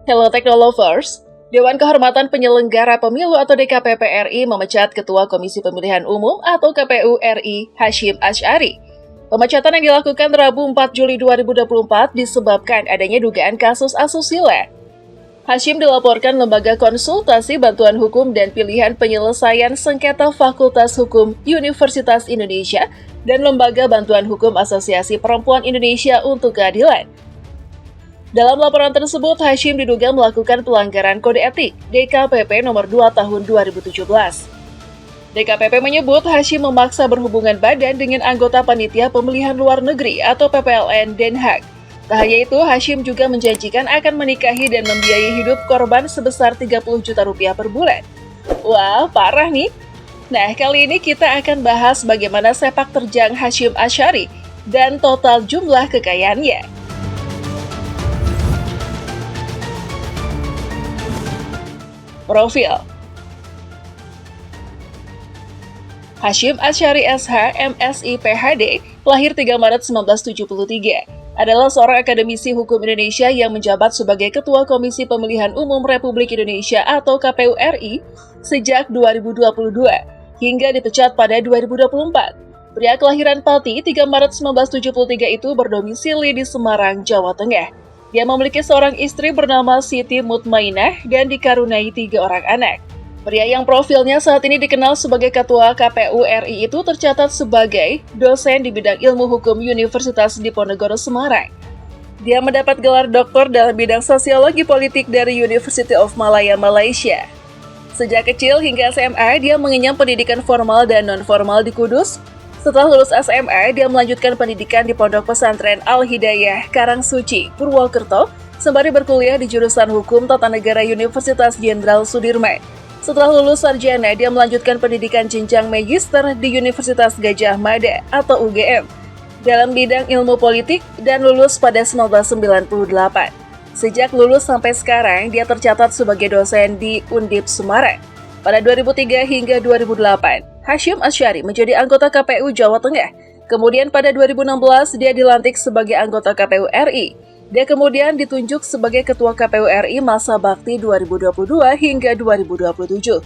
Hello Technolovers, Dewan Kehormatan Penyelenggara Pemilu atau DKPP RI memecat Ketua Komisi Pemilihan Umum atau KPU RI, Hasyim Asy'ari. Pemecatan yang dilakukan Rabu 4 Juli 2024 disebabkan adanya dugaan kasus asusila. Hasyim dilaporkan Lembaga Konsultasi Bantuan Hukum dan Pilihan Penyelesaian Sengketa Fakultas Hukum Universitas Indonesia dan Lembaga Bantuan Hukum Asosiasi Perempuan Indonesia untuk Keadilan. Dalam laporan tersebut, Hasyim diduga melakukan pelanggaran kode etik DKPP nomor 2 tahun 2017. DKPP menyebut Hasyim memaksa berhubungan badan dengan anggota Panitia Pemilihan Luar Negeri atau PPLN Den Haag. Tak hanya itu, Hasyim juga menjanjikan akan menikahi dan membiayai hidup korban sebesar 30 juta rupiah per bulan. Wah, parah nih. Nah, kali ini kita akan bahas bagaimana sepak terjang Hasyim Asy'ari dan total jumlah kekayaannya. Profil Hasyim Asy'ari SH, MSI PhD, lahir 3 Maret 1973, adalah seorang akademisi hukum Indonesia yang menjabat sebagai Ketua Komisi Pemilihan Umum Republik Indonesia atau KPU RI sejak 2022 hingga dipecat pada 2024. Pria kelahiran Pati 3 Maret 1973 itu berdomisili di Semarang, Jawa Tengah. Dia memiliki seorang istri bernama Siti Mutmainah dan dikaruniai 3 orang anak. Pria yang profilnya saat ini dikenal sebagai Ketua KPU RI itu tercatat sebagai dosen di bidang ilmu hukum Universitas Diponegoro Semarang. Dia mendapat gelar doktor dalam bidang sosiologi politik dari University of Malaya, Malaysia. Sejak kecil hingga SMA, dia mengenyam pendidikan formal dan non-formal di Kudus. Setelah lulus SMA, dia melanjutkan pendidikan di Pondok Pesantren Al-Hidayah, Karangsuci, Purwokerto, sembari berkuliah di jurusan Hukum Tata Negara Universitas Jenderal Sudirman. Setelah lulus sarjana, dia melanjutkan pendidikan jenjang magister di Universitas Gadjah Mada atau UGM dalam bidang ilmu politik dan lulus pada 1998. Sejak lulus sampai sekarang, dia tercatat sebagai dosen di Undip Semarang. Pada 2003 hingga 2008, Hasyim Asy'ari menjadi anggota KPU Jawa Tengah. Kemudian pada 2016, dia dilantik sebagai anggota KPU RI. Dia kemudian ditunjuk sebagai Ketua KPU RI masa bakti 2022 hingga 2027.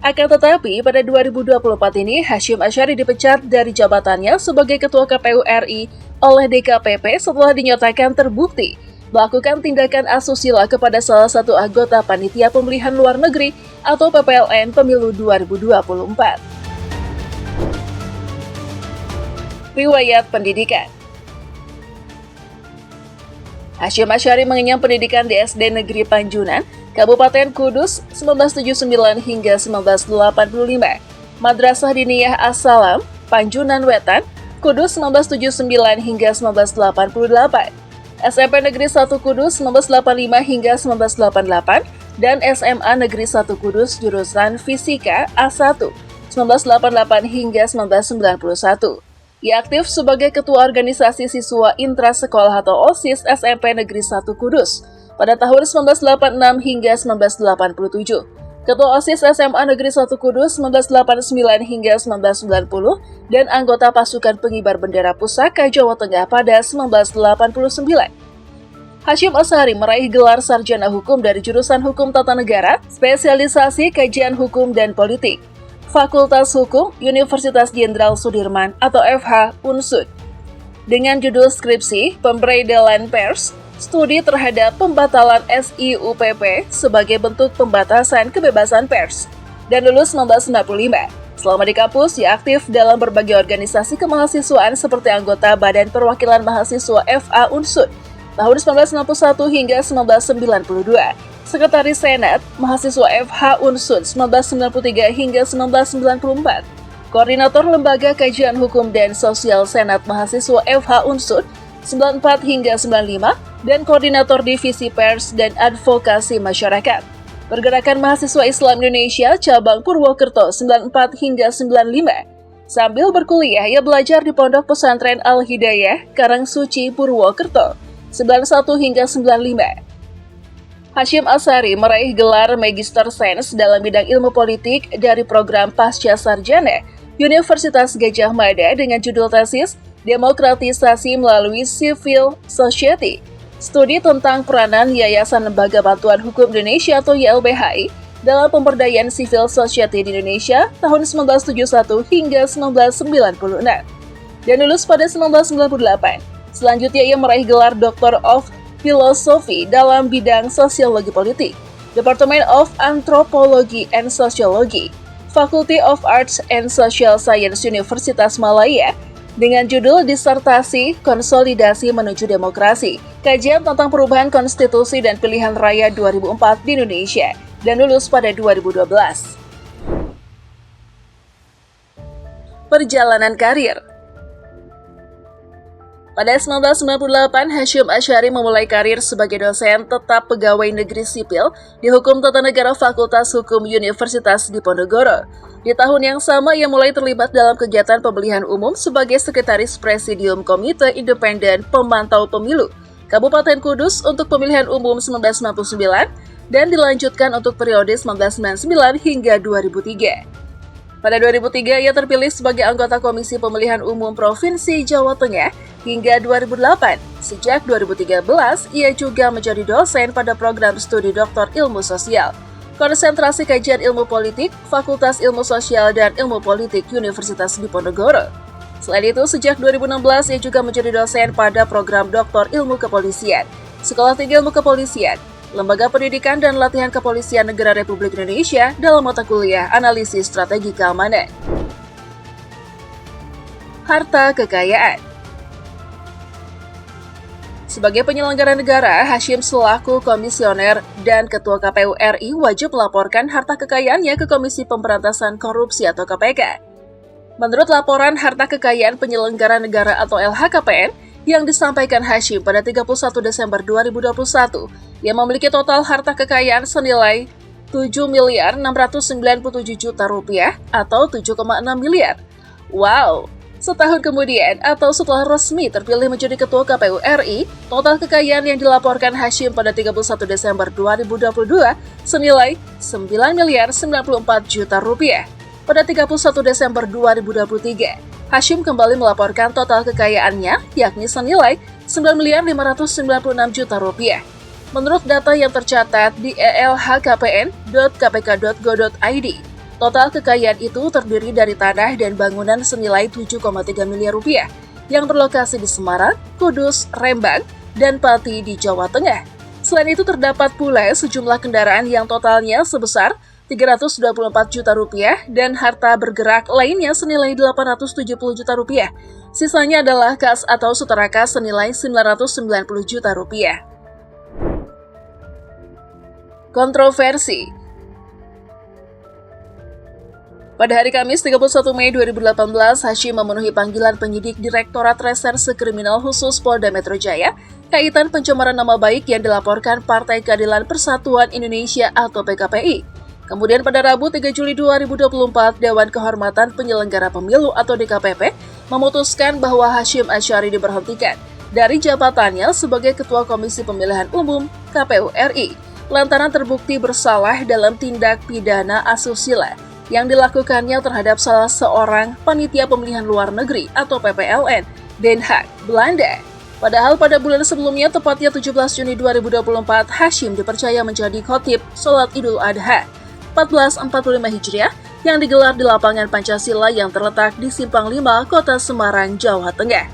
Akan tetapi, pada 2024 ini, Hasyim Asy'ari dipecat dari jabatannya sebagai Ketua KPU RI oleh DKPP setelah dinyatakan terbukti melakukan tindakan asusila kepada salah satu anggota Panitia Pemilihan Luar Negeri atau PPLN Pemilu 2024. Riwayat pendidikan Hasyim Asy'ari mengenyam pendidikan di SD Negeri Panjunan, Kabupaten Kudus 1979 hingga 1985, Madrasah Diniyah As-Salam, Panjunan Wetan, Kudus 1979 hingga 1988, SMP Negeri 1 Kudus 1985 hingga 1988, dan SMA Negeri 1 Kudus jurusan Fisika A1 1988 hingga 1991. Ia aktif sebagai Ketua Organisasi Siswa Intrasekolah atau OSIS SMP Negeri 1 Kudus pada tahun 1986 hingga 1987. Ketua OSIS SMA Negeri 1 Kudus 1989 hingga 1990 dan anggota Pasukan Pengibar Bendera Pusaka Jawa Tengah pada 1989. Hasyim Asy'ari meraih gelar sarjana hukum dari jurusan Hukum Tata Negara, spesialisasi Kajian Hukum dan Politik, Fakultas Hukum Universitas Jenderal Sudirman atau FH Unsud, dengan judul skripsi Pemberedelan Pers, Studi terhadap pembatalan SIUPP sebagai bentuk pembatasan kebebasan pers, dan lulus 1995. Selama di kampus, ia aktif dalam berbagai organisasi kemahasiswaan seperti anggota Badan Perwakilan Mahasiswa FA Unsud tahun 1961 hingga 1992, Sekretaris Senat Mahasiswa FH Unsud 1993 hingga 1994, Koordinator Lembaga Kajian Hukum dan Sosial Senat Mahasiswa FH Unsud 94 hingga 95, dan Koordinator Divisi Pers dan Advokasi Masyarakat Pergerakan Mahasiswa Islam Indonesia Cabang Purwokerto 94 hingga 95. Sambil berkuliah, ia belajar di Pondok Pesantren Al-Hidayah, Karangsuci, Purwokerto 91 hingga 95. Hasyim Asy'ari meraih gelar Magister Sains dalam bidang ilmu politik dari program Pasca Sarjana Universitas Gadjah Mada dengan judul tesis Demokratisasi melalui Civil Society, Studi tentang peranan Yayasan Lembaga Bantuan Hukum Indonesia atau YLBHI dalam pemberdayaan civil society di Indonesia tahun 1971 hingga 1996 dan lulus pada 1998. Selanjutnya ia meraih gelar Doctor of Philosophy dalam bidang sosiologi politik, Department of Anthropology and Sociology, Faculty of Arts and Social Science Universitas Malaya, dengan judul disertasi Konsolidasi Menuju Demokrasi, kajian tentang perubahan konstitusi dan pilihan raya 2004 di Indonesia, dan lulus pada 2012. Perjalanan karir. Pada 1998, Hasyim Asy'ari memulai karir sebagai dosen tetap pegawai negeri sipil di Hukum Tata Negara Fakultas Hukum Universitas Diponegoro. Di tahun yang sama, ia mulai terlibat dalam kegiatan pemilihan umum sebagai Sekretaris Presidium Komite Independen Pemantau Pemilu Kabupaten Kudus untuk pemilihan umum 1999 dan dilanjutkan untuk periode 1999 hingga 2003. Pada 2003, ia terpilih sebagai anggota Komisi Pemilihan Umum Provinsi Jawa Tengah hingga 2008. Sejak 2013, ia juga menjadi dosen pada program studi Doktor Ilmu Sosial, Konsentrasi Kajian Ilmu Politik, Fakultas Ilmu Sosial dan Ilmu Politik Universitas Diponegoro. Selain itu, sejak 2016, ia juga menjadi dosen pada program Doktor Ilmu Kepolisian, Sekolah Tinggi Ilmu Kepolisian, Lembaga Pendidikan dan Latihan Kepolisian Negara Republik Indonesia dalam mata kuliah Analisis Strategi Keamanan. Harta kekayaan. Sebagai penyelenggara negara, Hasyim selaku komisioner dan Ketua KPU RI wajib melaporkan harta kekayaannya ke Komisi Pemberantasan Korupsi atau KPK. Menurut laporan harta kekayaan penyelenggara negara atau LHKPN yang disampaikan Hasyim pada 31 Desember 2021, ia memiliki total harta kekayaan senilai 7.697.000.000 rupiah atau 7,6 miliar. Wow! Setahun kemudian atau setelah resmi terpilih menjadi Ketua KPU RI, total kekayaan yang dilaporkan Hasyim pada 31 Desember 2022 senilai 9.094.000.000 rupiah. Pada 31 Desember 2023, Hasyim kembali melaporkan total kekayaannya yakni senilai 9.596.000.000 rupiah. Menurut data yang tercatat di elhkpn.kpk.go.id, total kekayaan itu terdiri dari tanah dan bangunan senilai 7,3 miliar rupiah yang berlokasi di Semarang, Kudus, Rembang, dan Pati di Jawa Tengah. Selain itu terdapat pula sejumlah kendaraan yang totalnya sebesar 324 juta rupiah dan harta bergerak lainnya senilai 870 juta rupiah. Sisanya adalah kas atau setara kas senilai 990 juta rupiah. Kontroversi. Pada hari Kamis 31 Mei 2018, Hasyim memenuhi panggilan penyidik Direktorat Reserse Kriminal Khusus Polda Metro Jaya kaitan pencemaran nama baik yang dilaporkan Partai Keadilan Persatuan Indonesia atau PKPI. Kemudian pada Rabu 3 Juli 2024, Dewan Kehormatan Penyelenggara Pemilu atau DKPP memutuskan bahwa Hasyim Asy'ari diberhentikan dari jabatannya sebagai Ketua Komisi Pemilihan Umum KPU RI lantaran terbukti bersalah dalam tindak pidana asusila yang dilakukannya terhadap salah seorang panitia pemilihan luar negeri atau PPLN, Den Haag, Belanda. Padahal pada bulan sebelumnya, tepatnya 17 Juni 2024, Hasyim dipercaya menjadi khotib Sholat Idul Adha 1445 Hijriah yang digelar di lapangan Pancasila yang terletak di Simpang 5, Kota Semarang, Jawa Tengah.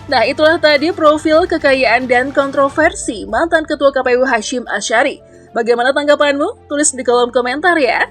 Nah, itulah tadi profil kekayaan dan kontroversi mantan Ketua KPU Hasyim Asy'ari. Bagaimana tanggapanmu? Tulis di kolom komentar ya.